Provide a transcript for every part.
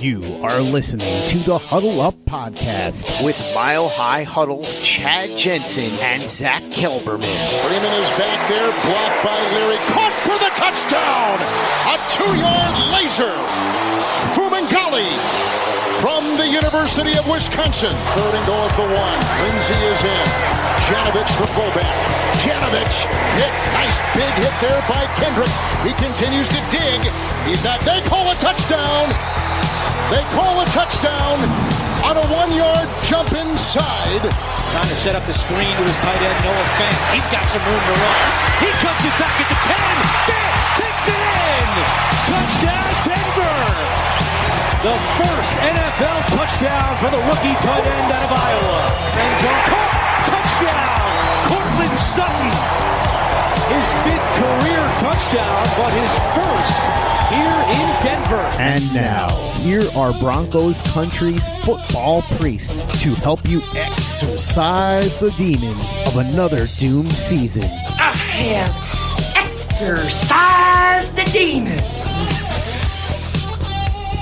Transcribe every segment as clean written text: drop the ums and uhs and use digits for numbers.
You are listening to the Huddle Up Podcast with Mile High Huddle's Chad Jensen and Zack Kelberman. Freeman is back there, blocked by Leary, caught for the touchdown! A 2-yard laser! Fumangali from the University of Wisconsin. 3rd and goal at the 1. Lindsey is in. Janovich, the fullback. Janovich hit. Nice big hit there by Kendrick. He continues to dig. They call a touchdown. They call a touchdown on a 1-yard jump inside. Trying to set up the screen to his tight end, Noah Fant. He's got some room to run. He cuts it back at the 10. Fant takes it in. Touchdown, Denver. The first NFL touchdown for the rookie tight end out of Iowa. End zone caught. Touchdown, Courtland Sutton. His 5th career touchdown, but his first here in Denver. And now, here are Broncos country's football priests to help you exorcise the demons of another doomed season. I have exorcised the demons.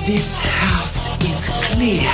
This house is clear.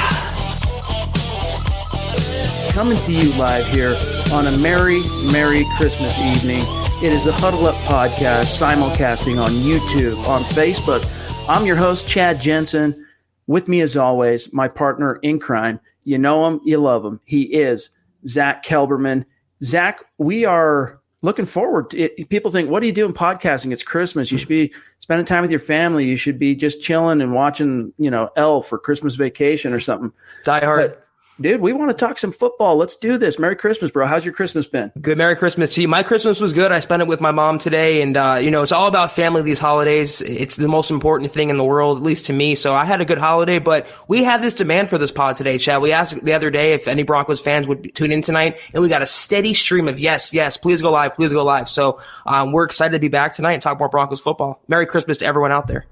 Coming to you live here on a Merry Christmas evening. It is the Huddle Up Podcast, simulcasting on YouTube, on Facebook. I'm your host, Chad Jensen. With me, as always, my partner in crime. You know him, you love him. He is Zack Kelberman. Zack, we are looking forward to it. People think, what are you doing podcasting? It's Christmas. You should be spending time with your family. You should be just chilling and watching, Elf for Christmas Vacation or something. Die Hard. Dude, we want to talk some football. Let's do this. Merry Christmas, bro. How's your Christmas been? Good. Merry Christmas to you. My Christmas was good. I spent it with my mom today. And, it's all about family these holidays. It's the most important thing in the world, at least to me. So I had a good holiday, but we had this demand for this pod today, Chad. We asked the other day if any Broncos fans would tune in tonight, and we got a steady stream of yes, please go live, please go live. So we're excited to be back tonight and talk more Broncos football. Merry Christmas to everyone out there.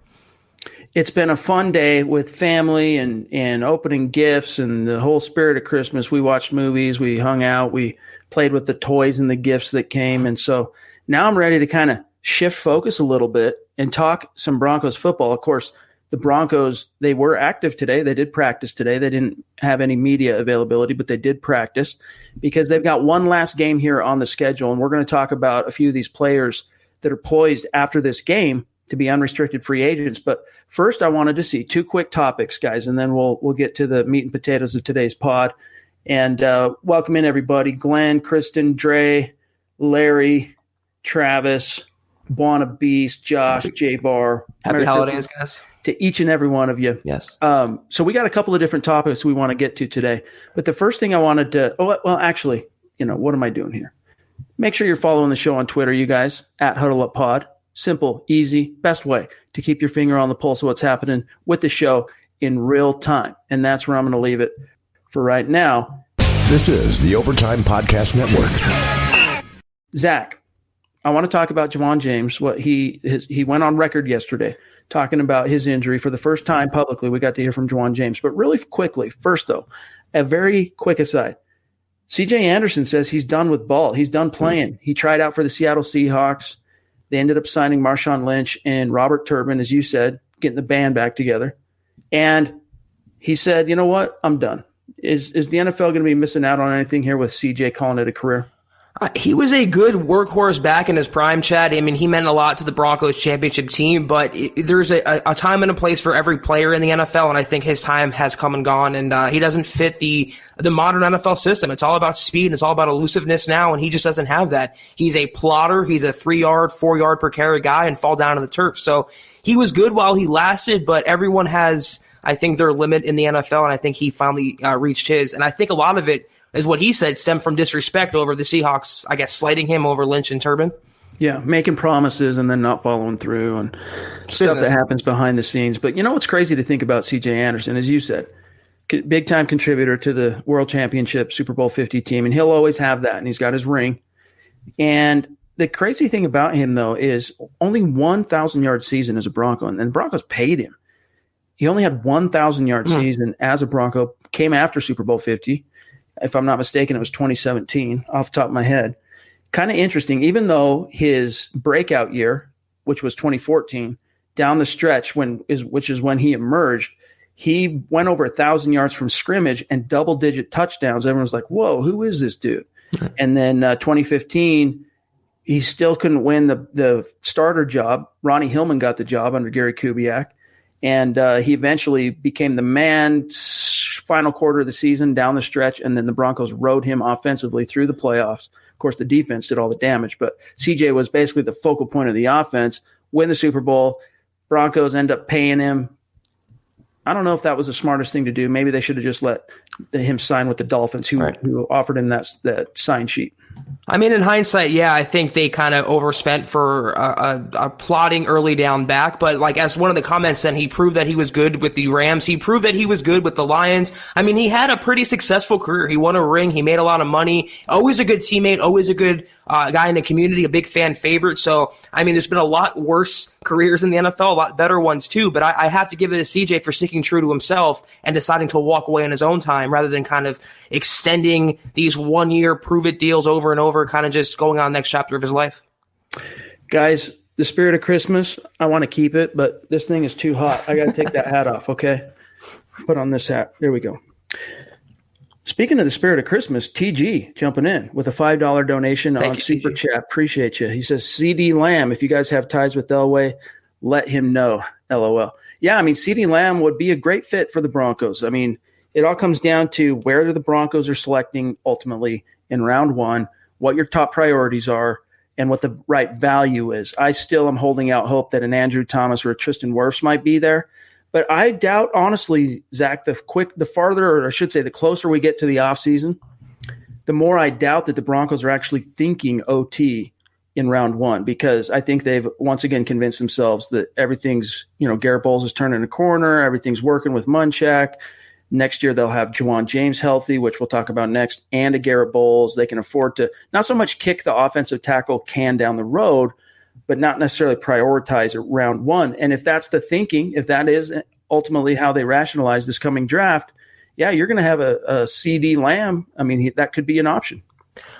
It's been a fun day with family and opening gifts and the whole spirit of Christmas. We watched movies, we hung out, we played with the toys and the gifts that came. And so now I'm ready to kind of shift focus a little bit and talk some Broncos football. Of course, the Broncos, they were active today. They did practice today. They didn't have any media availability, but they did practice because they've got one last game here on the schedule. And we're going to talk about a few of these players that are poised after this game to be unrestricted free agents. But first, I wanted to see 2 quick topics, guys, and then we'll get to the meat and potatoes of today's pod. And welcome in, everybody. Glenn, Kristen, Dre, Larry, Travis, Buona Beast, Josh, J-Bar. Happy holidays, guys. To each and every one of you. Yes. So we got a couple of different topics we want to get to today. But the first thing I wanted to – what am I doing here? Make sure you're following the show on Twitter, you guys, at HuddleUpPod. Simple, easy, best way to keep your finger on the pulse of what's happening with the show in real time. And that's where I'm going to leave it for right now. This is the Overtime Podcast Network. Zack, I want to talk about Juwan James. He went on record yesterday talking about his injury for the first time publicly. We got to hear from Juwan James. But really quickly, first though, a very quick aside. C.J. Anderson says he's done with ball. He's done playing. He tried out for the Seattle Seahawks. They ended up signing Marshawn Lynch and Robert Turbin, as you said, getting the band back together. And he said, you know what? I'm done. Is the NFL going to be missing out on anything here with CJ calling it a career? He was a good workhorse back in his prime, Chad. I mean, he meant a lot to the Broncos championship team, but there's a time and a place for every player in the NFL, and I think his time has come and gone, and he doesn't fit the modern NFL system. It's all about speed, and it's all about elusiveness now, and he just doesn't have that. He's a plotter. He's a 3-yard, 4-yard per carry guy and fall down to the turf. So he was good while he lasted, but everyone has, I think, their limit in the NFL, and I think he finally reached his. And I think a lot of it is what he said stemmed from disrespect over the Seahawks, I guess, slighting him over Lynch and Turbin. Yeah, making promises and then not following through and stuff that happens behind the scenes. But you know what's crazy to think about C.J. Anderson, as you said, big-time contributor to the World Championship Super Bowl 50 team, and he'll always have that, and he's got his ring. And the crazy thing about him, though, is only 1,000-yard season as a Bronco, and the Broncos paid him. He only had 1,000-yard season as a Bronco, came after Super Bowl 50. If I'm not mistaken, it was 2017 off the top of my head. Kind of interesting, even though his breakout year, which was 2014, down the stretch, which is when he emerged, He went over 1,000 yards from scrimmage and double-digit touchdowns. Everyone's like, whoa, who is this dude? And then 2015, he still couldn't win the starter job. Ronnie Hillman got the job under Gary Kubiak. And he eventually became the man final quarter of the season down the stretch, and then the Broncos rode him offensively through the playoffs. Of course, the defense did all the damage, but CJ was basically the focal point of the offense, win the Super Bowl. Broncos end up paying him. I don't know if that was the smartest thing to do. Maybe they should have just let him sign with the Dolphins, who offered him that sign sheet. I mean, in hindsight, yeah, I think they kind of overspent for a plotting early down back. But like as one of the comments said, he proved that he was good with the Rams. He proved that he was good with the Lions. I mean, he had a pretty successful career. He won a ring. He made a lot of money. Always a good teammate. Always a good guy in the community. A big fan favorite. So, I mean, there's been a lot worse careers in the NFL, a lot better ones too. But I have to give it to CJ for sticking true to himself and deciding to walk away on his own time rather than kind of extending these 1 year prove it deals over and over, kind of just going on the next chapter of his life. Guys, the spirit of Christmas, I want to keep it, but this thing is too hot. I got to take that hat off, okay? Put on this hat. There we go. Speaking of the spirit of Christmas, TG jumping in with a $5 donation on Super Chat. Appreciate you. He says, CD Lamb, if you guys have ties with Elway, let him know. LOL. Yeah, I mean, CD Lamb would be a great fit for the Broncos. I mean, it all comes down to where the Broncos are selecting ultimately in round one, what your top priorities are, and what the right value is. I still am holding out hope that an Andrew Thomas or a Tristan Wirfs might be there. But I doubt, honestly, Zach, the farther, or I should say the closer we get to the offseason, the more I doubt that the Broncos are actually thinking OT in round one, because I think they've once again convinced themselves that everything's, Garrett Bowles is turning a corner, everything's working with Munchak. Next year they'll have Juwan James healthy, which we'll talk about next, and a Garrett Bowles. They can afford to not so much kick the offensive tackle can down the road, but not necessarily prioritize it round one. And if that's the thinking, if that is ultimately how they rationalize this coming draft, yeah, you're going to have a CD Lamb. I mean, that could be an option.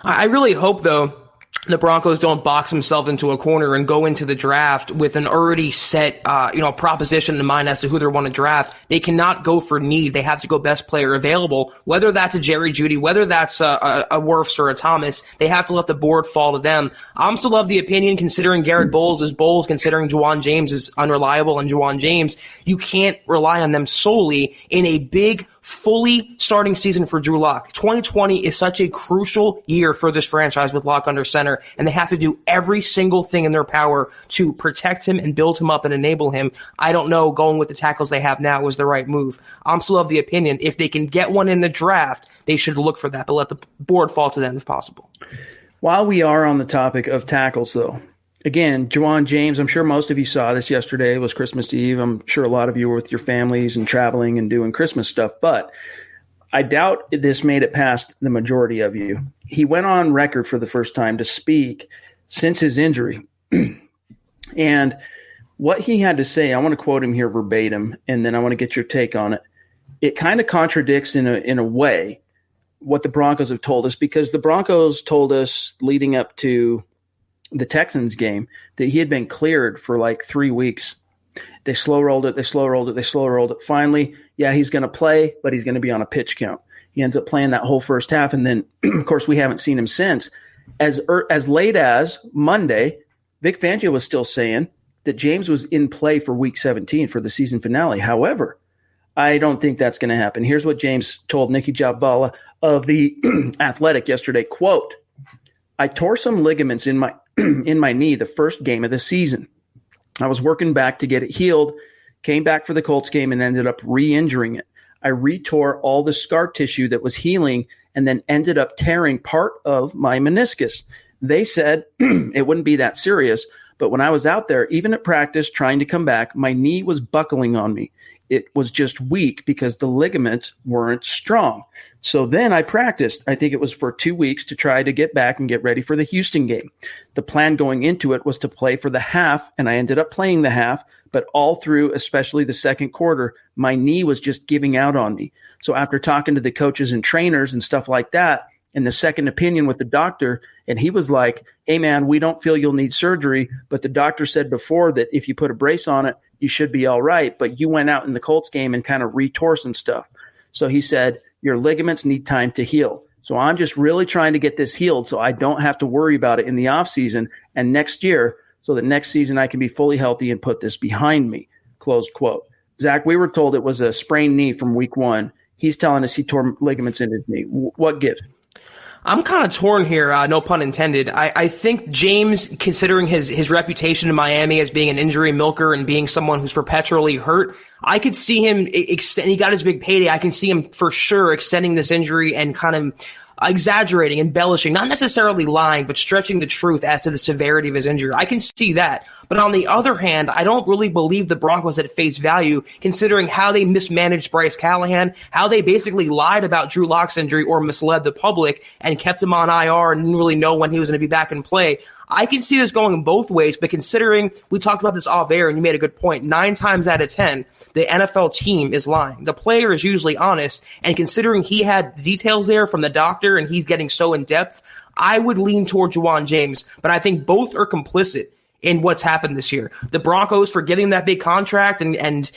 I really hope, though, the Broncos don't box themselves into a corner and go into the draft with an already set, proposition in mind as to who they want to draft. They cannot go for need. They have to go best player available, whether that's a Jerry Jeudy, whether that's a Wirfs or a Thomas. They have to let the board fall to them. I'm still of the opinion, considering Garrett Bowles is Bowles, considering Juwan James is unreliable and Juwan James, you can't rely on them solely in a big, fully starting season for Drew Lock. 2020 is such a crucial year for this franchise with Lock under center, and they have to do every single thing in their power to protect him and build him up and enable him. I don't know, going with the tackles they have now is the right move. I'm still of the opinion, if they can get one in the draft, they should look for that, but let the board fall to them if possible. While we are on the topic of tackles, though, again, Juwan James, I'm sure most of you saw this yesterday. It was Christmas Eve. I'm sure a lot of you were with your families and traveling and doing Christmas stuff, but I doubt this made it past the majority of you. He went on record for the first time to speak since his injury. And what he had to say, I want to quote him here verbatim, and then I want to get your take on it. It kind of contradicts in a way what the Broncos have told us, because the Broncos told us leading up to the Texans game that he had been cleared for like 3 weeks. They slow rolled it. Finally, yeah, he's going to play, but he's going to be on a pitch count. He ends up playing that whole first half, and then, of course, we haven't seen him since. As late as Monday, Vic Fangio was still saying that James was in play for Week 17 for the season finale. However, I don't think that's going to happen. Here's what James told Nikki Jabvala of the Athletic yesterday, quote, "I tore some ligaments in my knee the first game of the season. I was working back to get it healed, came back for the Colts game, and ended up re-injuring it. I retore all the scar tissue that was healing and then ended up tearing part of my meniscus. They said it wouldn't be that serious, but when I was out there, even at practice, trying to come back, my knee was buckling on me. It was just weak because the ligaments weren't strong. So then I practiced. I think it was for 2 weeks to try to get back and get ready for the Houston game. The plan going into it was to play for the half, and I ended up playing the half, but all through, especially the second quarter, my knee was just giving out on me. So after talking to the coaches and trainers and stuff like that, and the second opinion with the doctor, and he was like, hey, man, we don't feel you'll need surgery, but the doctor said before that if you put a brace on it, you should be all right, but you went out in the Colts game and kind of retore some stuff. So he said, your ligaments need time to heal. So I'm just really trying to get this healed so I don't have to worry about it in the offseason and next year, so that next season I can be fully healthy and put this behind me, close quote. Zach, we were told it was a sprained knee from week 1. He's telling us he tore ligaments in his knee. What gives? I'm kind of torn here, no pun intended. I think James, considering his reputation in Miami as being an injury milker and being someone who's perpetually hurt, I could see him extend. He got his big payday. I can see him for sure extending this injury and kind of exaggerating, embellishing, not necessarily lying, but stretching the truth as to the severity of his injury. I can see that. But on the other hand, I don't really believe the Broncos at face value, considering how they mismanaged Bryce Callahan, how they basically lied about Drew Lock's injury or misled the public and kept him on IR and didn't really know when he was going to be back in play. I can see this going both ways, but considering we talked about this off air and you made a good point, 9 times out of 10, the NFL team is lying. The player is usually honest, and considering he had details there from the doctor and he's getting so in depth, I would lean toward Juwan James, but I think both are complicit in what's happened this year. The Broncos for getting that big contract and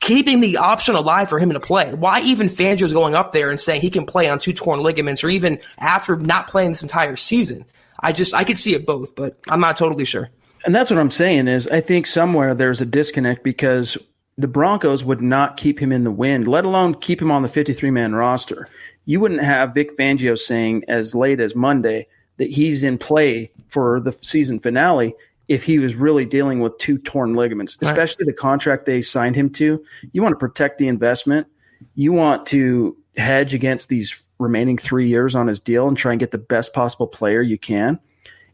keeping the option alive for him to play. Why even Fangio's going up there and saying he can play on 2 torn ligaments, or even after not playing this entire season? I could see it both, but I'm not totally sure. And that's what I'm saying is I think somewhere there's a disconnect because the Broncos would not keep him in the wind, let alone keep him on the 53-man roster. You wouldn't have Vic Fangio saying as late as Monday that he's in play for the season finale if he was really dealing with 2 torn ligaments, especially the contract they signed him to. You want to protect the investment. You want to hedge against these remaining 3 years on his deal and try and get the best possible player you can.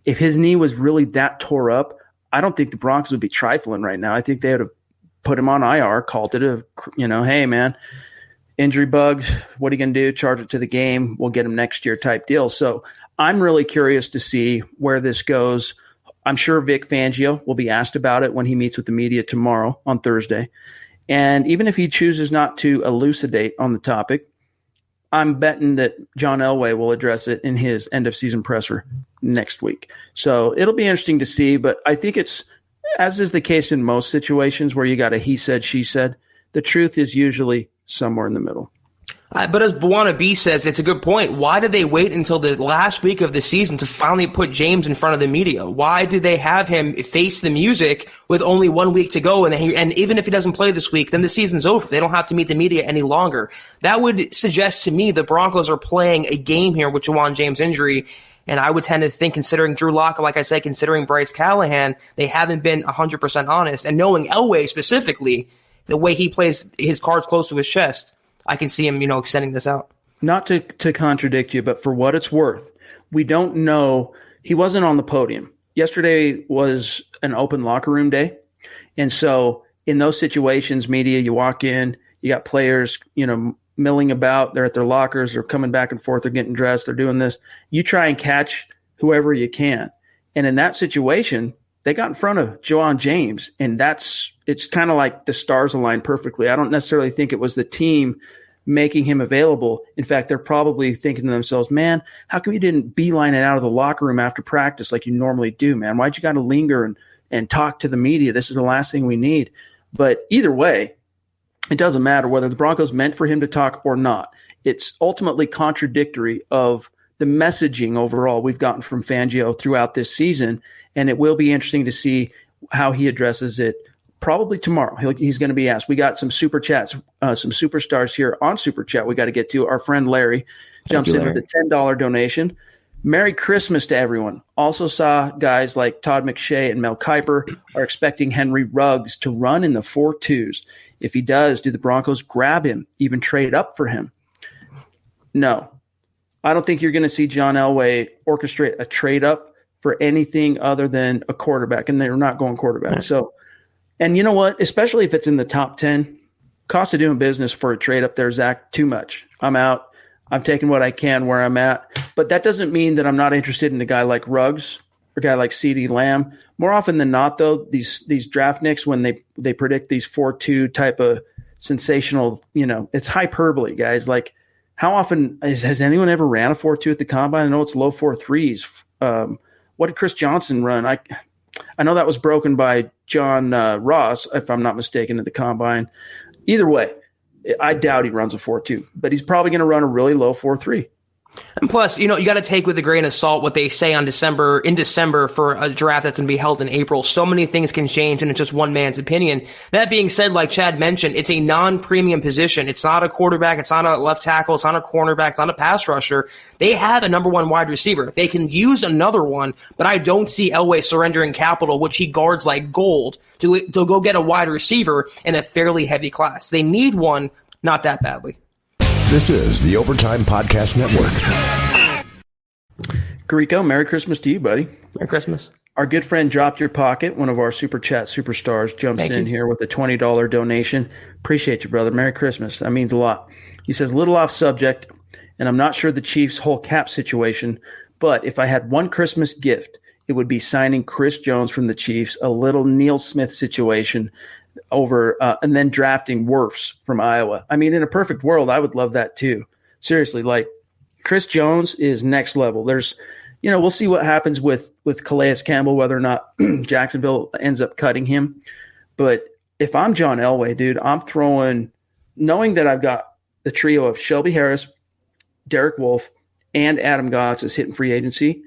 If his knee was really that tore up, I don't think the Broncos would be trifling right now. I think they would have put him on IR, called it hey man, injury bug, what are you going to do? Charge it to the game. We'll get him next year type deal. So I'm really curious to see where this goes. I'm sure Vic Fangio will be asked about it when he meets with the media tomorrow on Thursday. And even if he chooses not to elucidate on the topic, I'm betting that John Elway will address it in his end-of-season presser next week. So it'll be interesting to see, but I think it's, as is the case in most situations where you got a he said, she said, the truth is usually somewhere in the middle. But as Buwana B says, it's a good point. Why did they wait until the last week of the season to finally put James in front of the media? Why did they have him face the music with only 1 week to go? And even if he doesn't play this week, then the season's over. They don't have to meet the media any longer. That would suggest to me the Broncos are playing a game here with Juwan James' injury. And I would tend to think, considering Drew Lock, like I said, considering Bryce Callahan, they haven't been 100% honest. And knowing Elway specifically, the way he plays his cards close to his chest, I can see him, extending this out. Not to contradict you, but for what it's worth, we don't know. He wasn't on the podium. Yesterday was an open locker room day. And so in those situations, media, you walk in, you got players, milling about. They're at their lockers. They're coming back and forth. They're getting dressed. They're doing this. You try and catch whoever you can. And in that situation, they got in front of Juwan James, and it's kind of like the stars aligned perfectly. I don't necessarily think it was the team making him available. In fact, they're probably thinking to themselves, man, how come you didn't beeline it out of the locker room after practice like you normally do, man? Why'd you got to linger and talk to the media? This is the last thing we need. But either way, it doesn't matter whether the Broncos meant for him to talk or not. It's ultimately contradictory of the messaging overall we've gotten from Fangio throughout this season, and it will be interesting to see how he addresses it probably tomorrow. He's going to be asked. We got some super chats, some superstars here on Super Chat we got to get to. Our friend Larry jumps in with a $10 donation. Merry Christmas to everyone. Also saw guys like Todd McShay and Mel Kiper are expecting Henry Ruggs to run in the 4.2s. If he does, do the Broncos grab him, even trade up for him? No. I don't think you're going to see John Elway orchestrate a trade up for anything other than a quarterback, and they're not going quarterback. Right. So, and you know what? Especially if it's in the top 10, cost of doing business for a trade up there, Zach, too much. I'm out. I'm taking what I can where I'm at. But that doesn't mean that I'm not interested in a guy like Ruggs or a guy like CeeDee Lamb. More often than not, though, these draft nicks, when they predict these 4.2 type of sensational, it's hyperbole, guys. Like, how often has anyone ever ran a 4.2 at the combine? I know it's low 4.3s. What did Chris Johnson run? I know that was broken by John Ross, if I'm not mistaken, at the Combine. Either way, I doubt he runs a 4.2, but he's probably going to run a really low 4.3. And plus, you got to take with a grain of salt what they say in December for a draft that's going to be held in April. So many things can change, and it's just one man's opinion. That being said, like Chad mentioned, it's a non-premium position. It's not a quarterback. It's not a left tackle. It's not a cornerback. It's not a pass rusher. They have a number one wide receiver. They can use another one, but I don't see Elway surrendering capital, which he guards like gold, to go get a wide receiver in a fairly heavy class. They need one, not that badly. This is the Overtime Podcast Network. Grieco, Merry Christmas to you, buddy. Merry Christmas. Our good friend Dropped Your Pocket, one of our Super Chat superstars, jumps in here with a $20 donation. Appreciate you, brother. Merry Christmas. That means a lot. He says, little off subject, and I'm not sure the Chiefs' whole cap situation, but if I had one Christmas gift, it would be signing Chris Jones from the Chiefs, a little Neil Smith situation over and then drafting Wirfs from Iowa. I mean, in a perfect world, I would love that too. Seriously, like Chris Jones is next level. There's, we'll see what happens with Calais Campbell, whether or not Jacksonville ends up cutting him. But if I'm John Elway, dude, I'm throwing, knowing that I've got the trio of Shelby Harris, Derek Wolfe, and Adam Gotts is hitting free agency.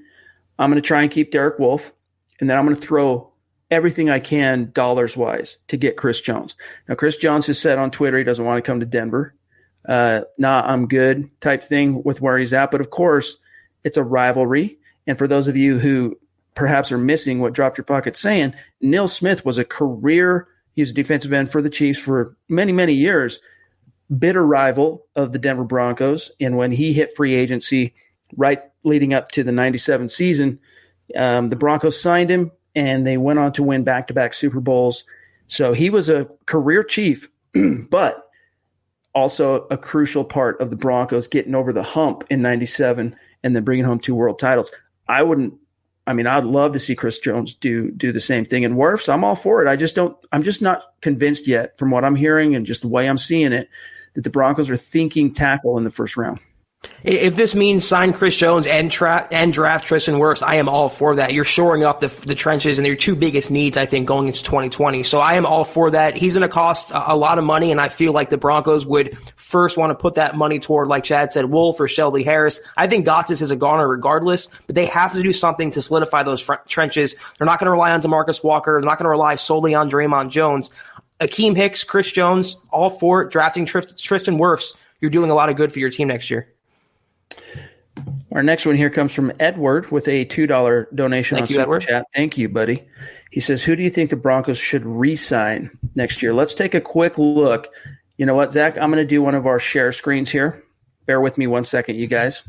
I'm going to try and keep Derek Wolfe, and then I'm going to throw everything I can dollars-wise to get Chris Jones. Now, Chris Jones has said on Twitter he doesn't want to come to Denver. I'm good type thing with where he's at. But, of course, it's a rivalry. And for those of you who perhaps are missing what Dropped Your Pocket's saying, Neil Smith was he was a defensive end for the Chiefs for many, many years, bitter rival of the Denver Broncos. And when he hit free agency right leading up to the 97 season, the Broncos signed him, and they went on to win back-to-back Super Bowls. So he was a career Chief, but also a crucial part of the Broncos getting over the hump in 97 and then bringing home 2 world titles. I'd love to see Chris Jones do the same thing. And Wirfs, I'm all for it. I'm just not convinced yet from what I'm hearing and just the way I'm seeing it that the Broncos are thinking tackle in the first round. If this means sign Chris Jones and draft Tristan Wirfs, I am all for that. You're shoring up the trenches, and they're 2 biggest needs, I think, going into 2020. So I am all for that. He's going to cost a lot of money, and I feel like the Broncos would first want to put that money toward, like Chad said, Wolf or Shelby Harris. I think Gottis is a goner regardless, but they have to do something to solidify those trenches. They're not going to rely on DeMarcus Walker. They're not going to rely solely on Draymond Jones. Akeem Hicks, Chris Jones, all for it. Drafting Tristan Wirfs. You're doing a lot of good for your team next year. Our next one here comes from Edward with a $2 donation on Super Chat. Thank you, buddy. He says, who do you think the Broncos should re-sign next year? Let's take a quick look. You know what, Zach? I'm going to do one of our share screens here. Bear with me one second, you guys.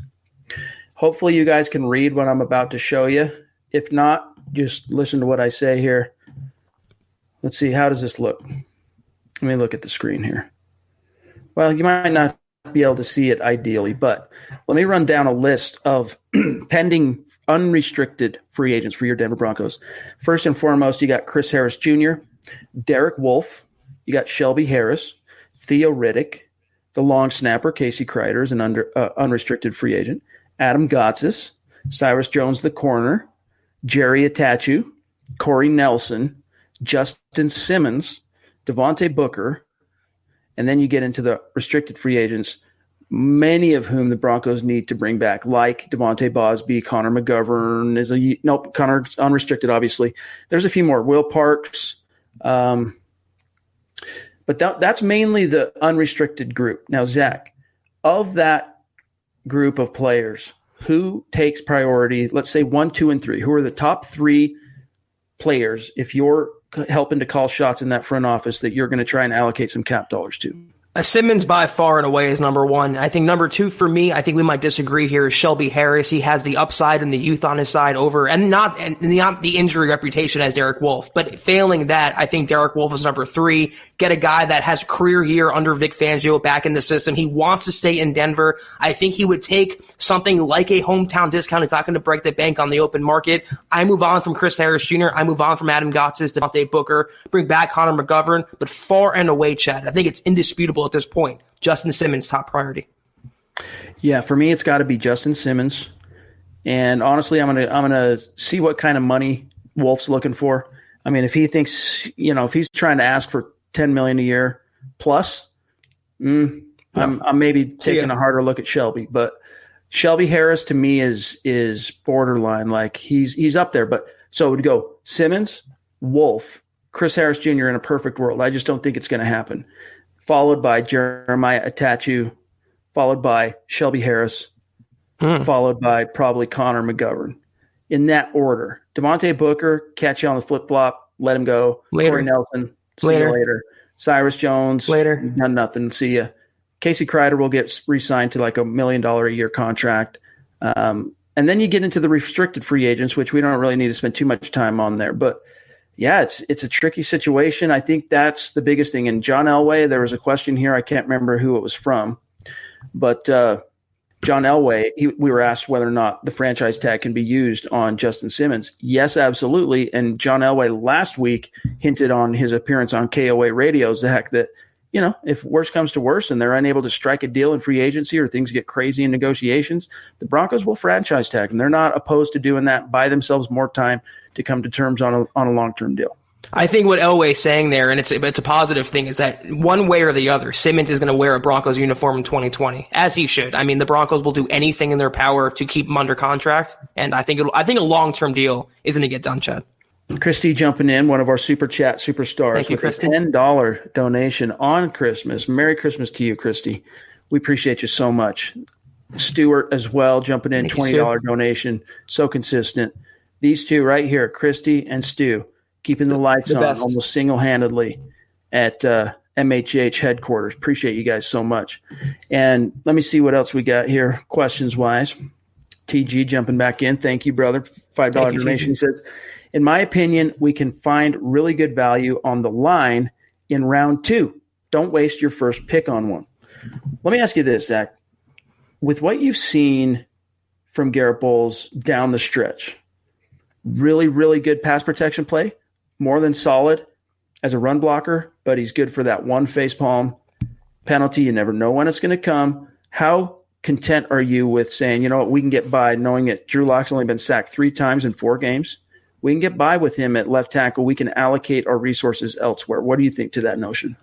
Hopefully you guys can read what I'm about to show you. If not, just listen to what I say here. Let's see. How does this look? Let me look at the screen here. Well, you might not be able to see it ideally, but let me run down a list of pending unrestricted free agents for your Denver Broncos. First and foremost, you got Chris Harris Jr., Derek Wolfe, you got Shelby Harris, Theo Riddick, the long snapper Casey Kreider is an unrestricted free agent, Adam Gotsis, Cyrus Jones the corner, Jerry Atachu, Corey Nelson, Justin Simmons, Devontae Booker, and then you get into the restricted free agents, many of whom the Broncos need to bring back, like Devontae Bosby, Connor McGovern Connor's unrestricted, obviously. There's a few more. Will Parks. But that's mainly the unrestricted group. Now, Zach, of that group of players, who takes priority? Let's say 1, 2, and 3. Who are the top 3 players, if you're helping to call shots in that front office, that you're going to try and allocate some cap dollars to? Simmons by far and away is number 1. I think number 2 for me, I think we might disagree here, is Shelby Harris. He has the upside and the youth on his side and not the injury reputation as Derek Wolfe. But failing that, I think Derek Wolfe is number 3. Get a guy that has a career year under Vic Fangio back in the system. He wants to stay in Denver. I think he would take something like a hometown discount. He's not going to break the bank on the open market. I move on from Chris Harris Jr. I move on from Adam Gotsis, Devontae Booker, bring back Connor McGovern. But far and away, Chad, I think it's indisputable at this point, Justin Simmons top priority. Yeah, for me, it's got to be Justin Simmons. And honestly, I'm gonna see what kind of money Wolf's looking for. I mean, if he thinks, if he's trying to ask for $10 million a year plus, I'm maybe taking a harder look at Shelby. But Shelby Harris to me is borderline. Like he's up there. But so it would go Simmons, Wolf, Chris Harris Jr. in a perfect world. I just don't think it's going to happen. Followed by Jeremiah Atachu, followed by Shelby Harris, followed by probably Connor McGovern. In that order. Devontae Booker, catch you on the flip-flop, let him go. Later. Corey Nelson, see you later. Cyrus Jones, later. Done nothing, see ya. Casey Kreider will get re-signed to like $1 million a year contract. And then you get into the restricted free agents, which we don't really need to spend too much time on there. But, yeah, it's a tricky situation. I think that's the biggest thing. And John Elway, there was a question here. I can't remember who it was from. But John Elway, we were asked whether or not the franchise tag can be used on Justin Simmons. Yes, absolutely. And John Elway last week hinted on his appearance on KOA Radio, Zach, that, if worse comes to worse and they're unable to strike a deal in free agency or things get crazy in negotiations, the Broncos will franchise tag him. They're not opposed to doing that, buy themselves more time to come to terms on a long-term deal. I think what Elway's saying there, and it's a positive thing, is that one way or the other, Simmons is going to wear a Broncos uniform in 2020, as he should. I mean, the Broncos will do anything in their power to keep him under contract, and I think a long-term deal is going to get done, Chad. Christy jumping in, one of our Super Chat superstars. Thank you, with Christy. a $10 donation on Christmas. Merry Christmas to you, Christy. We appreciate you so much. Stuart as well, jumping in, $20 donation. So consistent. These two right here, Christy and Stu, keeping the lights on almost single-handedly at MHH headquarters. Appreciate you guys so much. And let me see what else we got here questions-wise. TG jumping back in. Thank you, brother. $5 donation. He says, in my opinion, we can find really good value on the line in round 2. Don't waste your first pick on one. Let me ask you this, Zach. With what you've seen from Garrett Bowles down the stretch, really, really good pass protection play, more than solid as a run blocker, but he's good for that one facepalm penalty. You never know when it's going to come. How content are you with saying, we can get by knowing that Drew Lock's only been sacked 3 times in 4 games? We can get by with him at left tackle. We can allocate our resources elsewhere. What do you think to that notion?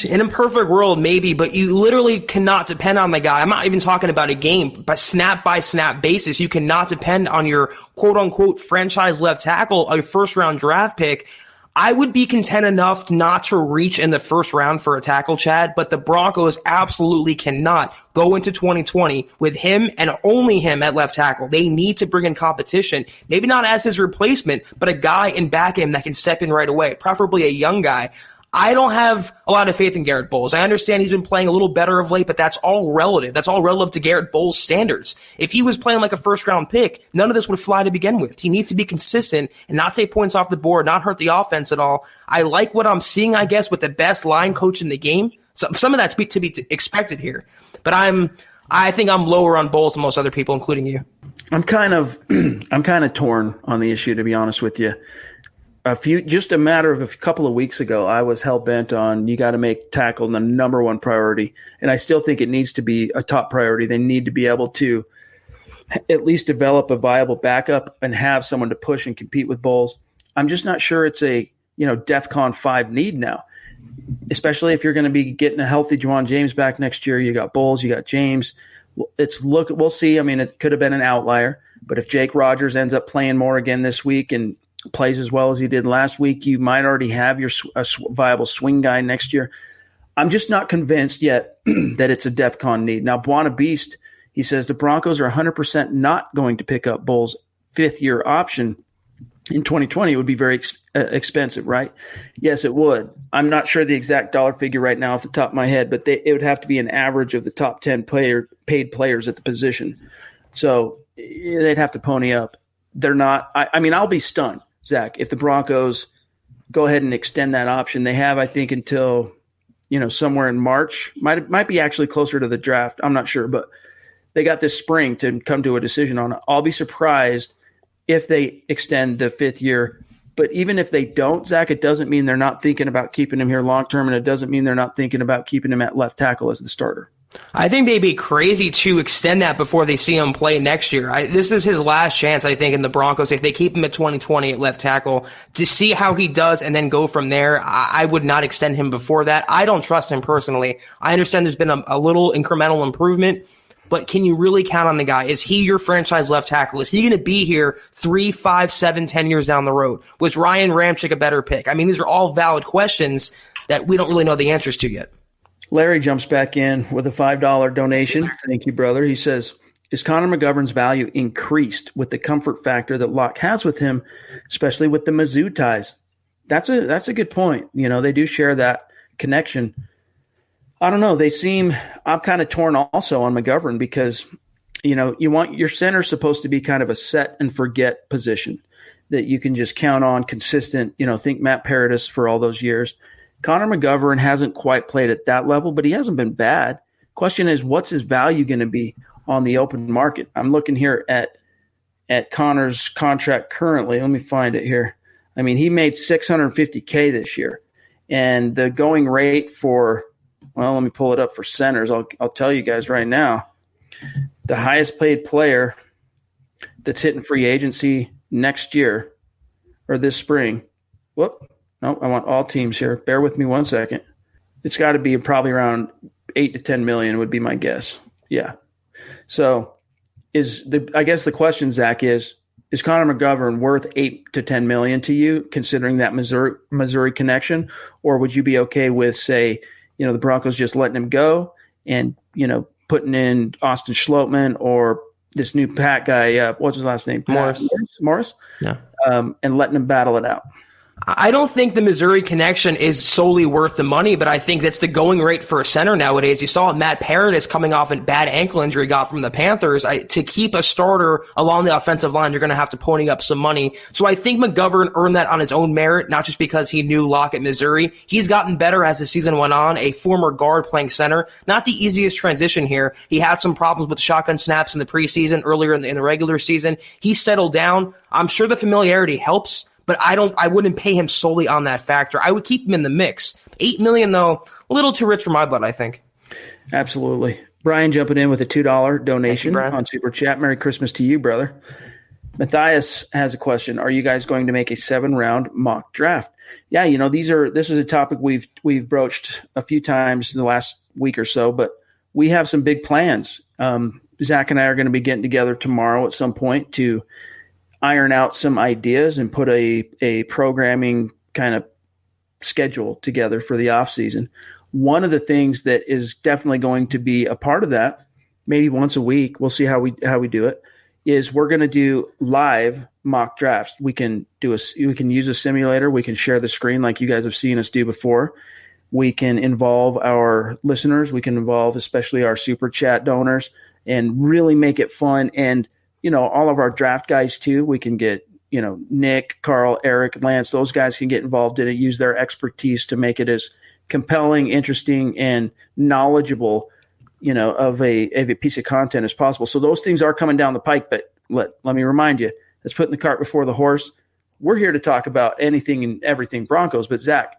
In a perfect world, maybe, but you literally cannot depend on the guy. I'm not even talking about a game, but by snap basis. You cannot depend on your quote unquote franchise left tackle, a first round draft pick. I would be content enough not to reach in the first round for a tackle, Chad, but the Broncos absolutely cannot go into 2020 with him and only him at left tackle. They need to bring in competition, maybe not as his replacement, but a guy in back end that can step in right away, preferably a young guy. I don't have a lot of faith in Garrett Bowles. I understand he's been playing a little better of late, but that's all relative. That's all relative to Garrett Bowles' standards. If he was playing like a first-round pick, none of this would fly to begin with. He needs to be consistent and not take points off the board, not hurt the offense at all. I like what I'm seeing, I guess, with the best line coach in the game. Some of that's to be expected here. But I think I'm lower on Bowles than most other people, including you. I'm kind of torn on the issue, to be honest with you. Just a matter of a couple of weeks ago, I was hell-bent on you got to make tackle the number one priority, and I still think it needs to be a top priority. They need to be able to at least develop a viable backup and have someone to push and compete with Bowles. I'm just not sure it's a DEFCON 5 need now, especially if you're going to be getting a healthy Juwan James back next year. You got Bowles, you got James. We'll see. I mean, it could have been an outlier, but if Jake Rogers ends up playing more again this week and plays as well as he did last week, you might already have your viable swing guy next year. I'm just not convinced yet that it's a DEFCON need. Now, Buona Beast, he says the Broncos are 100% not going to pick up Bowles' 5th-year option in 2020. It would be very expensive, right? Yes, it would. I'm not sure the exact dollar figure right now off the top of my head, but it would have to be an average of the top 10 paid players at the position. So they'd have to pony up. They're not. I mean, I'll be stunned, Zach, if the Broncos go ahead and extend that option. They have, I think, until somewhere in March. Might be actually closer to the draft. I'm not sure, but they got this spring to come to a decision on it. I'll be surprised if they extend the 5th year. But even if they don't, Zach, it doesn't mean they're not thinking about keeping him here long term, and it doesn't mean they're not thinking about keeping him at left tackle as the starter. I think they'd be crazy to extend that before they see him play next year. This is his last chance, I think, in the Broncos. If they keep him at 2020 at left tackle, to see how he does and then go from there, I would not extend him before that. I don't trust him personally. I understand there's been a little incremental improvement, but can you really count on the guy? Is he your franchise left tackle? Is he going to be here 3, 5, 7, 10 years down the road? Was Ryan Ramczyk a better pick? I mean, these are all valid questions that we don't really know the answers to yet. Larry jumps back in with a $5 donation. Thank you, brother. He says, is Connor McGovern's value increased with the comfort factor that Locke has with him, especially with the Mizzou ties? That's a good point. You know, they do share that connection. I don't know. I'm kind of torn also on McGovern because, you know, you want your center supposed to be kind of a set and forget position that you can just count on consistent, you know, think Matt Paradis for all those years. Connor McGovern hasn't quite played at that level, but he hasn't been bad. Question is, what's his value going to be on the open market? I'm looking here at Connor's contract currently. Let me find it here. I mean, he made $650K this year, and the going rate for, well, let me pull it up for centers. I'll tell you guys right now. The highest paid player that's hitting free agency next year or this spring. No, I want all teams here. Bear with me 1 second. It's got to be probably around 8 to 10 million would be my guess. Yeah. So I guess the question, Zach, is Connor McGovern worth 8 to 10 million to you, considering that Missouri connection? Or would you be okay with, say, you know, the Broncos just letting him go and, you know, putting in Austin Schlottman or this new Pat guy, what's his last name? Morris? Yeah. And letting him battle it out? I don't think the Missouri connection is solely worth the money, but I think that's the going rate for a center nowadays. You saw Matt Paradis coming off a bad ankle injury he got from the Panthers. To keep a starter along the offensive line, you're going to have to pony up some money. So I think McGovern earned that on his own merit, not just because he knew Locke at Missouri. He's gotten better as the season went on, a former guard playing center. Not the easiest transition here. He had some problems with shotgun snaps in the preseason, earlier in the regular season. He settled down. I'm sure the familiarity helps, but I wouldn't pay him solely on that factor. I would keep him in the mix. $8 million, though, a little too rich for my blood, I think. Absolutely. Brian jumping in with a $2 donation on Super Chat. Merry Christmas to you, brother. Matthias has a question. Are you guys going to make a 7-round mock draft? Yeah, you know, this is a topic we've broached a few times in the last week or so, but we have some big plans. Zach and I are going to be getting together tomorrow at some point to iron out some ideas and put a programming kind of schedule together for the off season. One of the things that is definitely going to be a part of that, maybe once a week, we'll see how we do it, is we're going to do live mock drafts. We can use a simulator. We can share the screen like you guys have seen us do before. We can involve our listeners. We can involve especially our Super Chat donors and really make it fun. And you know, all of our draft guys too. We can get, you know, Nick, Carl, Eric, Lance, those guys can get involved in it, use their expertise to make it as compelling, interesting, and knowledgeable, you know, of a piece of content as possible. So those things are coming down the pike, but let me remind you, let's put the cart before the horse. We're here to talk about anything and everything Broncos, but Zach,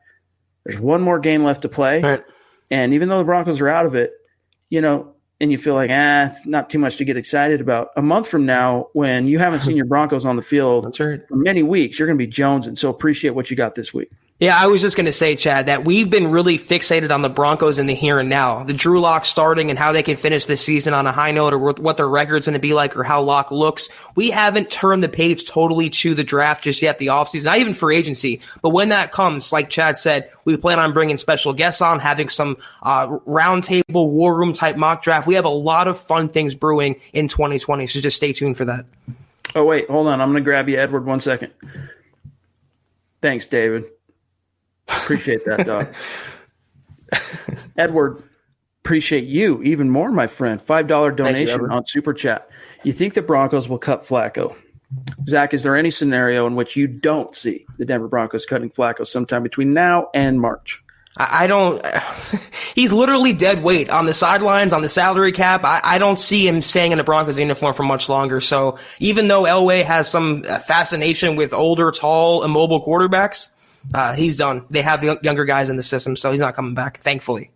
there's one more game left to play. Right. And even though the Broncos are out of it, you know, and you feel like, it's not too much to get excited about. A month from now, when you haven't seen your Broncos on the field That's right. for many weeks, you're going to be jonesing. So appreciate what you got this week. Yeah, I was just going to say, Chad, that we've been really fixated on the Broncos in the here and now. The Drew Lock starting and how they can finish this season on a high note, or what their record's going to be like, or how Lock looks. We haven't turned the page totally to the draft just yet, the offseason, not even for agency. But when that comes, like Chad said, we plan on bringing special guests on, having some roundtable, war room type mock draft. We have a lot of fun things brewing in 2020, so just stay tuned for that. Oh, wait, hold on. I'm going to grab you, Edward, 1 second. Thanks, David. Appreciate that, dog. Edward, appreciate you even more, my friend. $5 donation on Super Chat. You think the Broncos will cut Flacco? Zach, is there any scenario in which you don't see the Denver Broncos cutting Flacco sometime between now and March? I don't – he's literally dead weight on the sidelines, on the salary cap. I don't see him staying in the Broncos uniform for much longer. So even though Elway has some fascination with older, tall, immobile quarterbacks – he's done. They have younger guys in the system, so he's not coming back, thankfully.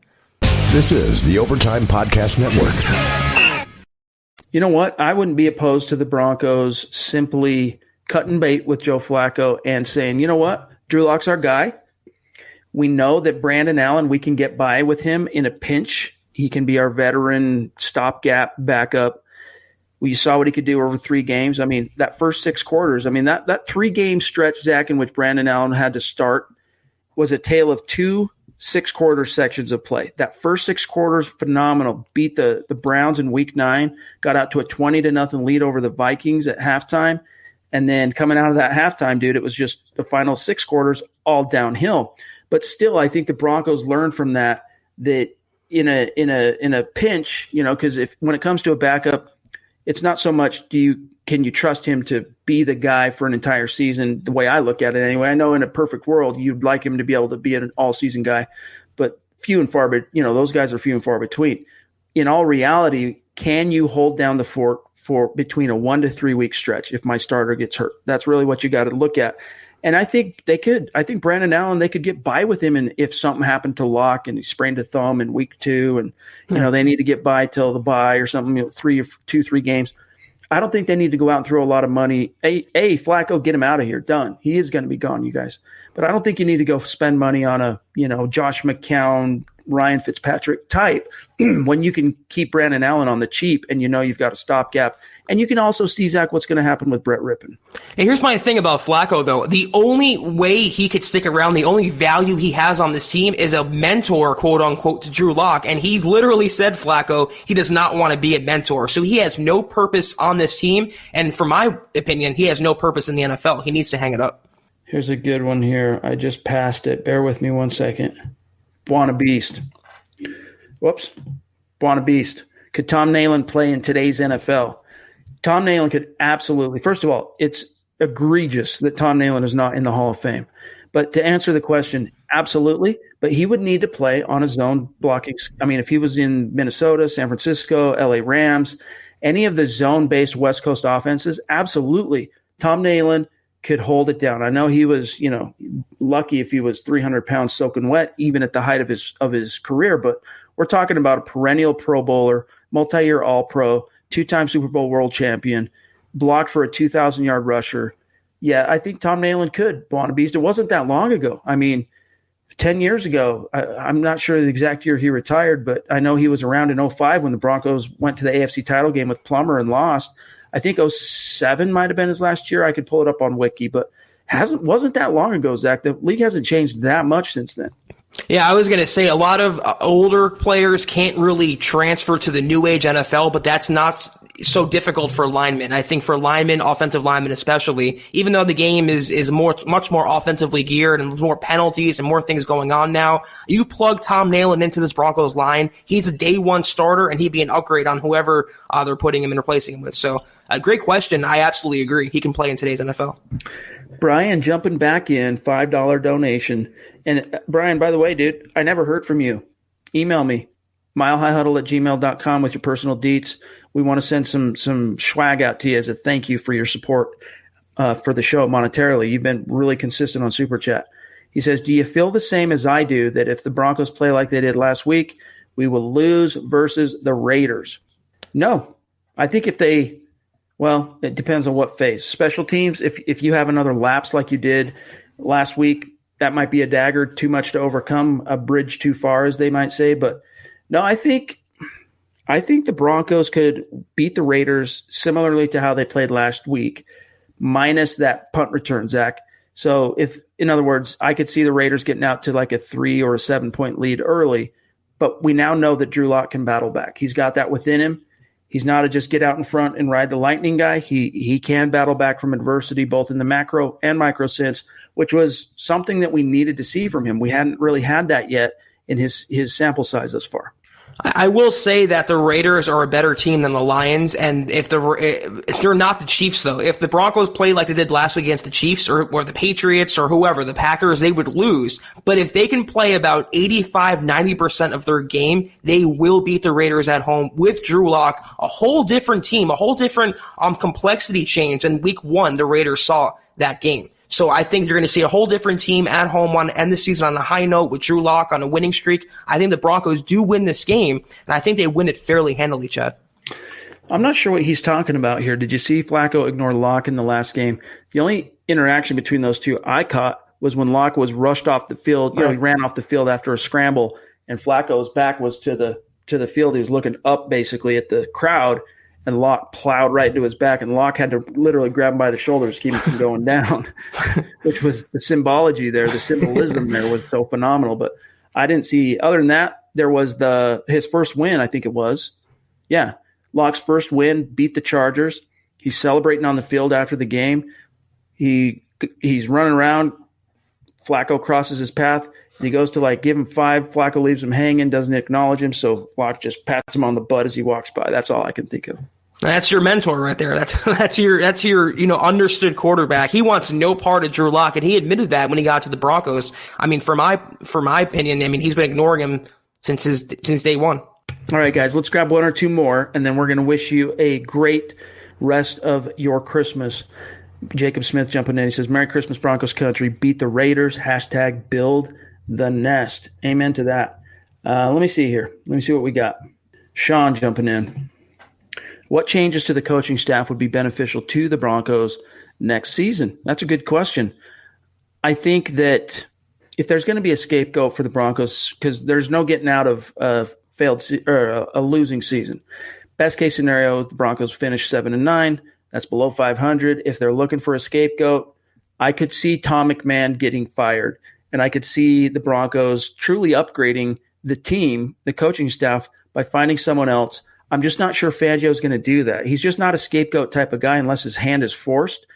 This is the Overtime Podcast Network. You know what? I wouldn't be opposed to the Broncos simply cutting bait with Joe Flacco and saying, you know what? Drew Lock's our guy. We know that Brandon Allen, we can get by with him in a pinch. He can be our veteran stopgap backup. We saw what he could do over 3 games. I mean, that first 6 quarters, I mean, that 3-game stretch, Zach, in which Brandon Allen had to start was a tale of 2 6-quarter sections of play. That first 6 quarters, phenomenal. Beat the Browns in week 9, got out to a 20-0 lead over the Vikings at halftime. And then coming out of that halftime, dude, it was just the final 6 quarters all downhill. But still, I think the Broncos learned from that in a pinch, you know, because when it comes to a backup, it's not so much can you trust him to be the guy for an entire season, the way I look at it anyway. I know in a perfect world, you'd like him to be able to be an all-season guy, but few and far, but those guys are few and far between. In all reality, can you hold down the fort for between a 1 to 3 week stretch if my starter gets hurt? That's really what you got to look at. And I think they could. I think Brandon Allen, they could get by with him, and if something happened to Locke and he sprained a thumb in week 2, and they need to get by till the bye or something, 3 games. I don't think they need to go out and throw a lot of money. Flacco, get him out of here. Done. He is going to be gone, you guys. But I don't think you need to go spend money on a Josh McCown, Ryan Fitzpatrick type when you can keep Brandon Allen on the cheap and you've got a stopgap. And you can also see, Zach, what's going to happen with Brett Rippon. And here's my thing about Flacco, though. The only way he could stick around, the only value he has on this team is a mentor, quote unquote, to Drew Lock. And he literally said, Flacco, he does not want to be a mentor. So he has no purpose on this team. And from my opinion, he has no purpose in the NFL. He needs to hang it up. Here's a good one here. I just passed it. Bear with me 1 second. Buona Beast. Whoops. Buona Beast. Could Tom Nalen play in today's NFL? Tom Nalen could absolutely. First of all, it's egregious that Tom Nalen is not in the Hall of Fame. But to answer the question, absolutely. But he would need to play on his zone blocking. I mean, if he was in Minnesota, San Francisco, LA Rams, any of the zone-based West Coast offenses, absolutely. Tom Nalen could hold it down. I know he was, lucky if he was 300 pounds soaking wet, even at the height of his career. But we're talking about a perennial Pro Bowler, multi-year All-Pro, 2-time Super Bowl world champion, blocked for a 2,000-yard rusher. Yeah, I think Tom Nalen could. Buona Beast. It wasn't that long ago. I mean, 10 years ago, I'm not sure the exact year he retired, but I know he was around in 2005 when the Broncos went to the AFC title game with Plummer and lost. I think 2007 might have been his last year. I could pull it up on Wiki, but wasn't that long ago, Zach. The league hasn't changed that much since then. Yeah, I was going to say a lot of older players can't really transfer to the new age NFL, but that's not so difficult for linemen. I think for linemen, offensive linemen especially, even though the game is much more offensively geared and more penalties and more things going on now, you plug Tom Nalen into this Broncos line, he's a day one starter and he'd be an upgrade on whoever they're putting him and replacing him with. So a great question. I absolutely agree. He can play in today's NFL. Brian jumping back in, $5 donation. And Brian, by the way, dude, I never heard from you. Email me, milehighhuddle@gmail.com with your personal deets. We want to send some swag out to you as a thank you for your support for the show monetarily. You've been really consistent on Super Chat. He says, do you feel the same as I do that if the Broncos play like they did last week, we will lose versus the Raiders? No. I think if they – well, it depends on what phase. Special teams, if you have another lapse like you did last week, that might be a dagger too much to overcome, a bridge too far, as they might say. But no, I think the Broncos could beat the Raiders similarly to how they played last week, minus that punt return, Zach. So in other words, I could see the Raiders getting out to like a 3 or a 7-point lead early, but we now know that Drew Lock can battle back. He's got that within him. He's not a just get out in front and ride the lightning guy. He can battle back from adversity, both in the macro and micro sense, which was something that we needed to see from him. We hadn't really had that yet in his sample size thus far. I will say that the Raiders are a better team than the Lions, and if they're not the Chiefs, though. If the Broncos played like they did last week against the Chiefs or the Patriots or whoever, the Packers, they would lose. But if they can play about 85-90% of their game, they will beat the Raiders at home with Drew Lock, a whole different team, a whole different complexity change. In week 1, the Raiders saw that game. So I think you're going to see a whole different team at home on end the season on a high note with Drew Lock on a winning streak. I think the Broncos do win this game, and I think they win it fairly handily, Chad. I'm not sure what he's talking about here. Did you see Flacco ignore Lock in the last game? The only interaction between those two I caught was when Lock was rushed off the field. He ran off the field after a scramble, and Flacco's back was to the field. He was looking up basically at the crowd, and Lock plowed right into his back, and Lock had to literally grab him by the shoulders to keep him from going down, which was the symbology there. The symbolism there was so phenomenal. But I didn't see – other than that, there was his first win, I think it was. Yeah, Lock's first win, beat the Chargers. He's celebrating on the field after the game. He's running around. Flacco crosses his path. And he goes to give him 5. Flacco leaves him hanging, doesn't acknowledge him. So Lock just pats him on the butt as he walks by. That's all I can think of. That's your mentor right there. That's your understood quarterback. He wants no part of Drew Lock, and he admitted that when he got to the Broncos. I mean, for my opinion, he's been ignoring him since day one. All right, guys, let's grab 1 or 2 more, and then we're going to wish you a great rest of your Christmas. Jacob Smith jumping in. He says, Merry Christmas, Broncos country. Beat the Raiders. # build the nest. Amen to that. Let me see here. Let me see what we got. Sean jumping in. What changes to the coaching staff would be beneficial to the Broncos next season? That's a good question. I think that if there's going to be a scapegoat for the Broncos, because there's no getting out of a losing season. Best case scenario, the Broncos finish 7-9. That's below 500. If they're looking for a scapegoat, I could see Tom McMahon getting fired, and I could see the Broncos truly upgrading the team, the coaching staff, by finding someone else. I'm just not sure Fangio is going to do that. He's just not a scapegoat type of guy unless his hand is forced.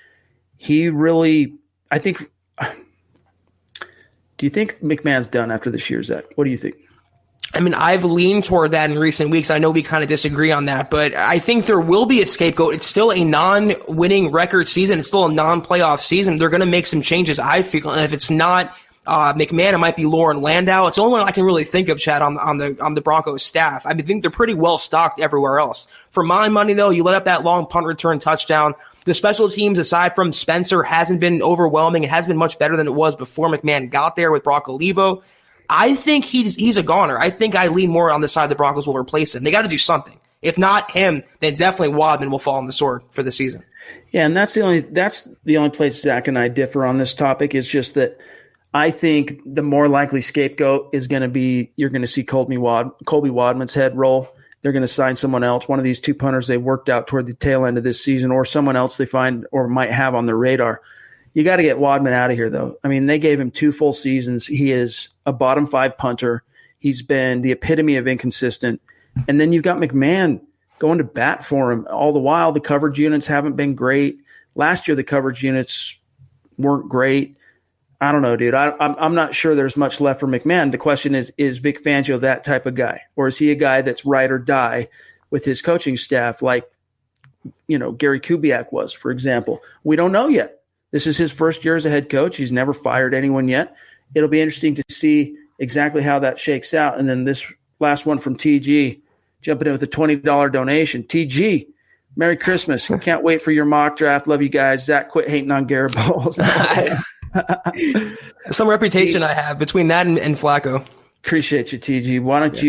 He really, I think. Do you think McMahon's done after this year, Zach? What do you think? I've leaned toward that in recent weeks. I know we kind of disagree on that, but I think there will be a scapegoat. It's still a non-winning record season. It's still a non-playoff season. They're going to make some changes, I feel. And if it's not McMahon, it might be Lauren Landau. It's the only one I can really think of, Chad, on the Broncos staff. I think they're pretty well stocked everywhere else. For my money, though, you let up that long punt return touchdown. The special teams, aside from Spencer, hasn't been overwhelming. It has been much better than it was before McMahon got there with Brock Olivo. I think he's a goner. I think I lean more on the side the Broncos will replace him. They got to do something. If not him, then definitely Wadman will fall on the sword for the season. Yeah, and that's the only place Zach and I differ on this topic. Is just that I think the more likely scapegoat is going to be you're going to see Colby Wadman's head roll. They're going to sign someone else, one of these 2 punters they worked out toward the tail end of this season, or someone else they find or might have on their radar. You got to get Wadman out of here, though. They gave him 2 full seasons. He is a bottom 5 punter. He's been the epitome of inconsistent. And then you've got McMahon going to bat for him. All the while, the coverage units haven't been great. Last year, the coverage units weren't great. I don't know, dude. I'm not sure there's much left for McMahon. The question is Vic Fangio that type of guy? Or is he a guy that's ride or die with his coaching staff like, Gary Kubiak was, for example? We don't know yet. This is his first year as a head coach. He's never fired anyone yet. It'll be interesting to see exactly how that shakes out. And then this last one from TG, jumping in with a $20 donation. TG, Merry Christmas. Can't wait for your mock draft. Love you guys. Zach, quit hating on Garrett Bowles. Some reputation I have between that and Flacco. Appreciate you, TG. Why don't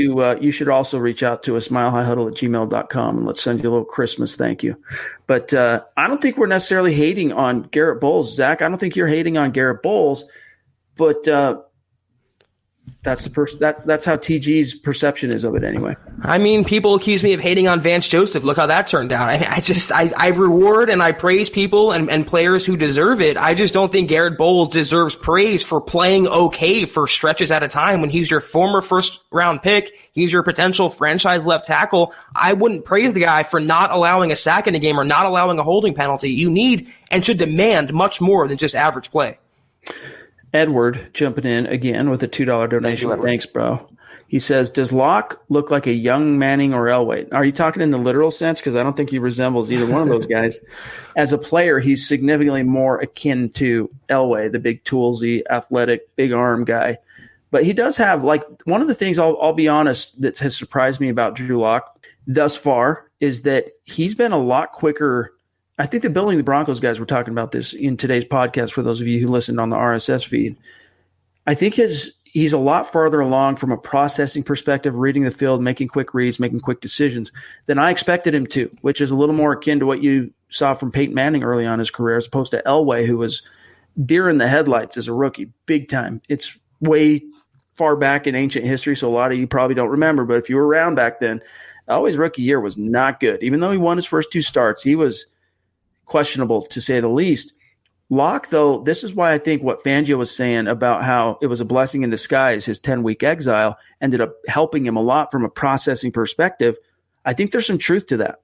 you should also reach out to us, milehighhuddle@gmail.com, and let's send you a little Christmas thank you. But I don't think we're necessarily hating on Garrett Bowles, Zach. I don't think you're hating on Garrett Bowles, but that's how TG's perception is of it anyway. People accuse me of hating on Vance Joseph. Look how that turned out. I reward and I praise people and players who deserve it. I just don't think Garrett Bowles deserves praise for playing okay for stretches at a time when he's your former first-round pick. He's your potential franchise left tackle. I wouldn't praise the guy for not allowing a sack in a game or not allowing a holding penalty. You need and should demand much more than just average play. Edward jumping in again with a $2 donation. Thanks, bro. He says, does Locke look like a young Manning or Elway? Are you talking in the literal sense? Because I don't think he resembles either one of those guys. As a player, he's significantly more akin to Elway, the big toolsy, athletic, big arm guy. But he does have, one of the things I'll be honest that has surprised me about Drew Lock thus far is that he's been a lot quicker I think the Building the Broncos guys were talking about this in today's podcast for those of you who listened on the RSS feed. I think he's a lot farther along from a processing perspective, reading the field, making quick reads, making quick decisions than I expected him to, which is a little more akin to what you saw from Peyton Manning early on in his career, as opposed to Elway, who was deer in the headlights as a rookie, big time. It's way far back in ancient history, so a lot of you probably don't remember, but if you were around back then, Elway's rookie year was not good. Even though he won his first 2 starts, he was questionable to say the least. Locke, though, this is why I think what Fangio was saying about how it was a blessing in disguise, his 10-week exile, ended up helping him a lot from a processing perspective. I think there's some truth to that.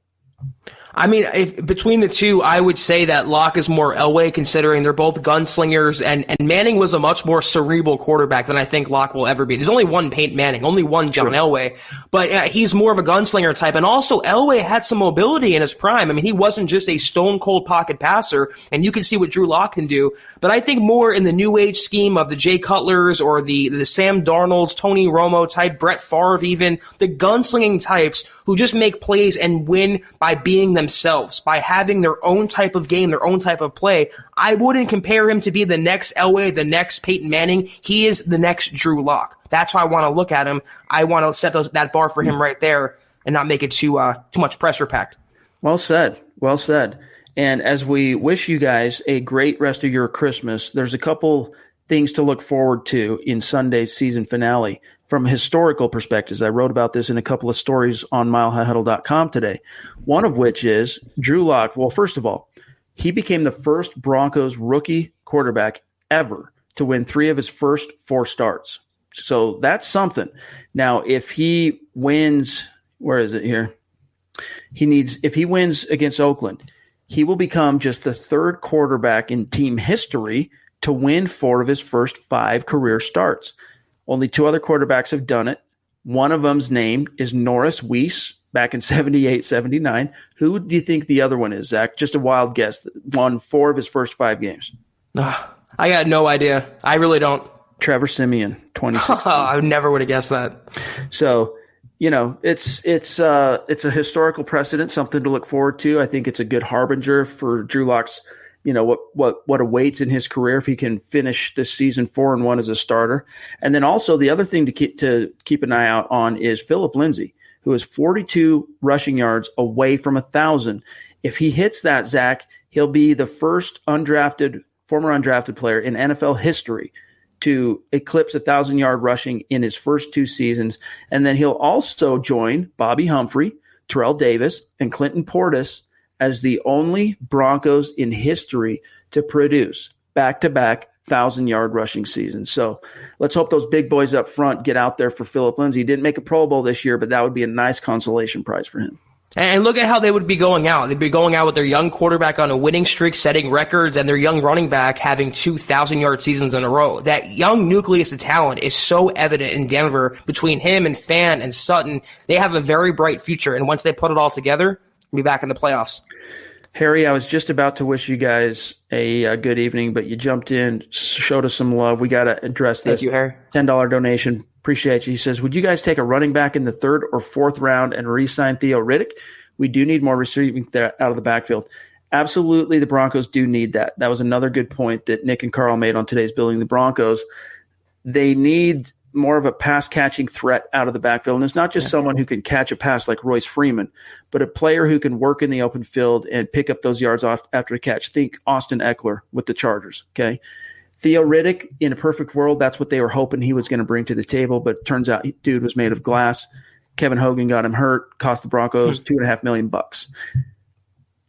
I mean, if between the two, I would say that Locke is more Elway, considering they're both gunslingers, and Manning was a much more cerebral quarterback than I think Locke will ever be. There's only one Peyton Manning, only one John Elway, but he's more of a gunslinger type. And also, Elway had some mobility in his prime. I mean, he wasn't just a stone-cold pocket passer, and you can see what Drew Lock can do. But I think more in the new age scheme of the Jay Cutlers or the Sam Darnolds, Tony Romo type, Brett Favre even, the gunslinging types who just make plays and win by being themselves, by having their own type of game, their own type of play. I wouldn't compare him to be the next Elway, the next Peyton Manning. He is the next Drew Lock. That's how I want to look at him. I want to set that bar for him right there and not make it too much pressure packed. Well said. Well said. And as we wish you guys a great rest of your Christmas, there's a couple things to look forward to in Sunday's season finale from historical perspectives. I wrote about this in a couple of stories on milehighhuddle.com today. One of which is Drew Lock. Well, first of all, he became the first Broncos rookie quarterback ever to win 3 of his first 4 starts. So that's something. Now, if he wins, where is it here? If he wins against Oakland, he will become just the 3rd quarterback in team history to win 4 of his first 5 career starts. Only 2 other quarterbacks have done it. One of them's name is Norris Weiss back in 78-79. Who do you think the other one is, Zach? Just a wild guess. That won 4 of his first 5 games. I got no idea. I really don't. Trevor Siemian, 2016. I never would have guessed that. So, it's a historical precedent, something to look forward to. I think it's a good harbinger for Drew Lock's, what awaits in his career if he can finish this season 4-1 as a starter. And then also the other thing to keep an eye out on is Phillip Lindsay, who is 42 rushing yards away from 1,000. If he hits that, Zach, he'll be the first former undrafted player in NFL history to eclipse 1,000-yard rushing in his first 2 seasons. And then he'll also join Bobby Humphrey, Terrell Davis, and Clinton Portis as the only Broncos in history to produce back-to-back 1,000-yard rushing seasons. So let's hope those big boys up front get out there for Phillip Lindsay. He didn't make a Pro Bowl this year, but that would be a nice consolation prize for him. And look at how they would be going out. They'd be going out with their young quarterback on a winning streak, setting records, and their young running back having 2,000-yard seasons in a row. That young nucleus of talent is so evident in Denver between him and Fan and Sutton. They have a very bright future, and once they put it all together, we'll be back in the playoffs. Harry, I was just about to wish you guys a good evening, but you jumped in, showed us some love. We got to address this. Thank you, Harry. $10 donation. Appreciate you. He says, would you guys take a running back in the 3rd or 4th round and re-sign Theo Riddick? We do need more receiving out of the backfield. Absolutely, the Broncos do need that. That was another good point that Nick and Carl made on today's Building the Broncos. They need more of a pass-catching threat out of the backfield. And it's not just someone who can catch a pass like Royce Freeman, but a player who can work in the open field and pick up those yards off after the catch. Think Austin Eckler with the Chargers, okay? Theo Riddick, in a perfect world, that's what they were hoping he was going to bring to the table, but it turns out dude was made of glass. Kevin Hogan got him hurt, cost the Broncos $2.5 million.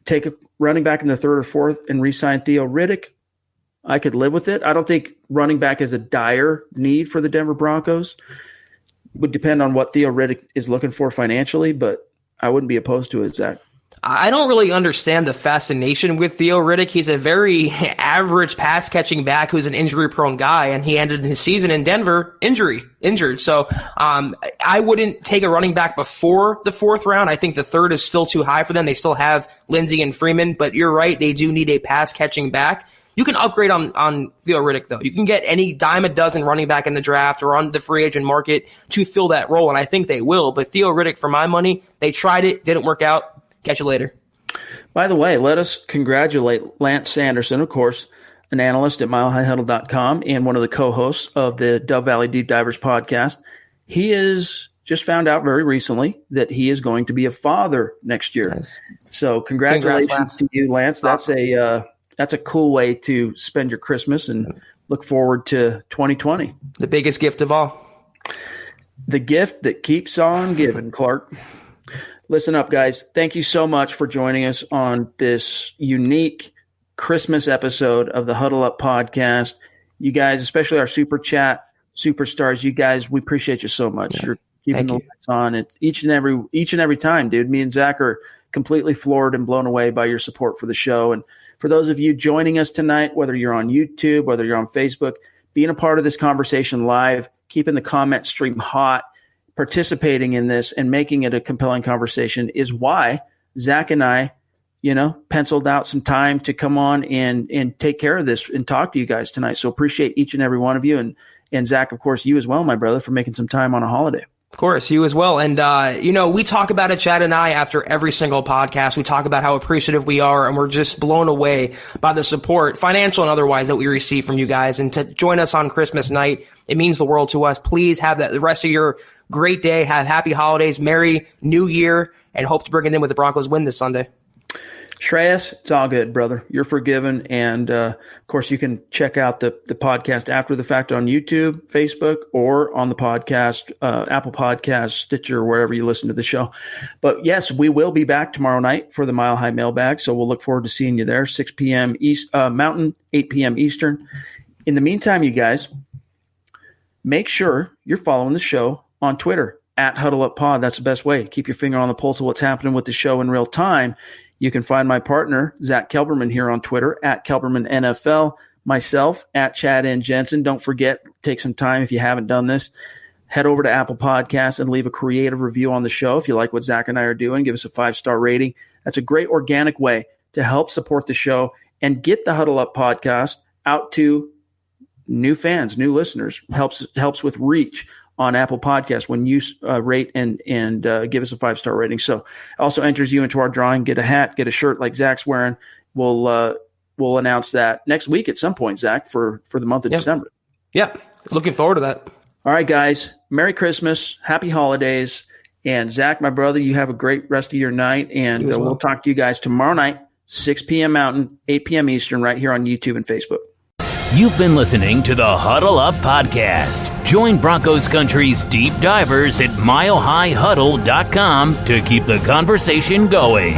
Take a running back in the 3rd or 4th and re-sign Theo Riddick. I could live with it. I don't think running back is a dire need for the Denver Broncos. Would depend on what Theo Riddick is looking for financially, but I wouldn't be opposed to it, Zach. I don't really understand the fascination with Theo Riddick. He's a very average pass-catching back who's an injury-prone guy, and he ended his season in Denver injured. So I wouldn't take a running back before the 4th round. I think the 3rd is still too high for them. They still have Lindsey and Freeman, but you're right. They do need a pass-catching back. You can upgrade on Theo Riddick, though. You can get any dime a dozen running back in the draft or on the free agent market to fill that role, and I think they will. But Theo Riddick, for my money, they tried it, didn't work out. Catch you later. By the way, let us congratulate Lance Sanderson, of course, an analyst at milehighhuddle.com and one of the co-hosts of the Dove Valley Deep Divers podcast. He is just found out very recently that he is going to be a father next year. Nice. So congratulations to you, Lance. That's a cool way to spend your Christmas and look forward to 2020. The biggest gift of all. The gift that keeps on giving, Clark. Listen up, guys. Thank you so much for joining us on this unique Christmas episode of the Huddle Up podcast. You guys, especially our super chat superstars, you guys, we appreciate you so much. You're keeping the lights on. It's each and every time, dude. Me and Zach are completely floored and blown away by your support for the show. And for those of you joining us tonight, whether you're on YouTube, whether you're on Facebook, being a part of this conversation live, keeping the comment stream hot, participating in this and making it a compelling conversation is why Zach and I, penciled out some time to come on and take care of this and talk to you guys tonight. So appreciate each and every one of you. And Zach, of course, you as well, my brother, for making some time on a holiday. Of course, you as well. And, we talk about it, Chad and I, after every single podcast. We talk about how appreciative we are, and we're just blown away by the support, financial and otherwise, that we receive from you guys. And to join us on Christmas night, it means the world to us. Please have the rest of your great day. Have happy holidays, Merry New Year, and hope to bring it in with the Broncos win this Sunday. Shreyas, it's all good, brother. You're forgiven. And, of course, you can check out the podcast after the fact on YouTube, Facebook, or on the podcast, Apple Podcasts, Stitcher, wherever you listen to the show. But, yes, we will be back tomorrow night for the Mile High Mailbag, so we'll look forward to seeing you there, 6 p.m. Mountain, 8 p.m. Eastern. In the meantime, you guys, make sure you're following the show on Twitter, @HuddleUpPod. That's the best way. Keep your finger on the pulse of what's happening with the show in real time. You can find my partner, Zack Kelberman, here on Twitter, @KelbermanNFL, myself, @Chad and Jensen. Don't forget, take some time if you haven't done this. Head over to Apple Podcasts and leave a creative review on the show. If you like what Zach and I are doing, give us a 5-star rating. That's a great organic way to help support the show and get the Huddle Up podcast out to new fans, new listeners. Helps with reach on Apple Podcasts when you rate and give us a 5-star rating. So also enters you into our drawing. Get a hat, get a shirt like Zach's wearing. We'll announce that next week at some point, Zach, for the month of December. Yep. Looking forward to that. All right, guys. Merry Christmas. Happy holidays. And Zach, my brother, you have a great rest of your night. And we'll talk to you guys tomorrow night, 6 p.m. Mountain, 8 p.m. Eastern, right here on YouTube and Facebook. You've been listening to the Huddle Up Podcast. Join Broncos Country's deep divers at milehighhuddle.com to keep the conversation going.